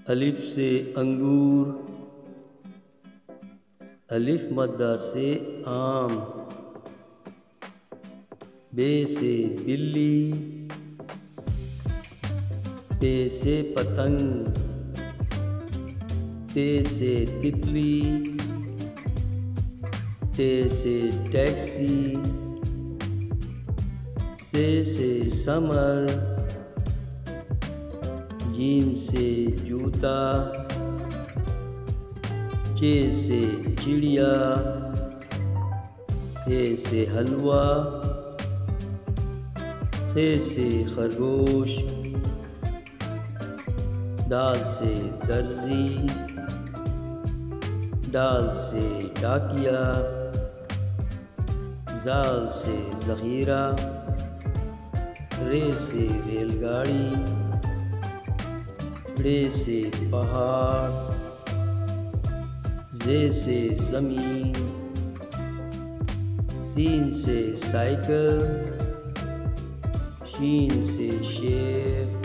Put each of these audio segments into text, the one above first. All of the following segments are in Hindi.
अलिफ से अंगूर, अलिफ मद्दा से आम, बे से बिल्ली, पे से पतंग, ते से तितली, टे से टैक्सी, से समर, जीम से जूता, चे से चिड़िया, हे से हलवा, खे से खरगोश, दाल से दर्जी, डाल से डाकिया, जाल से ज़ख़ीरा, रे से रेलगाड़ी, रे से पहाड़, जे से ज़मीन, सीन से साइकिल, शीन से शेर,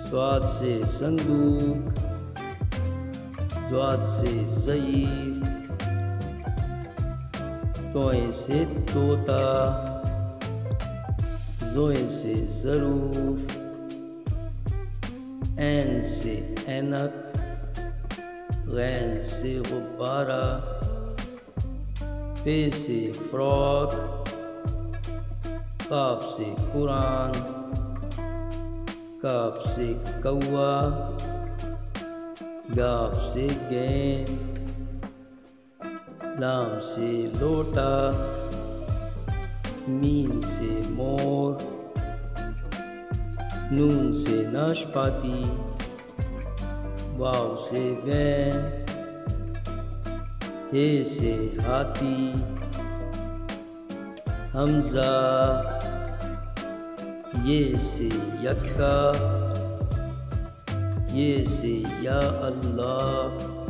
स्वाद से संदूक, ज़्वाद से ज़ईफ़, तोए से तोता, ज़ोए से ज़रूफ, ऐन से ऐनक, गैन से गुब्बारा, पे से फ्रॉक, काफ से कुरान, काफ से कौआ, गाफ से गेंद, लाम से लोटा, मीम से मोर, नून से नाशपाती, वाव से वैन, हे से हाथी, हमजा, ये से यक्का, ये से या अल्लाह,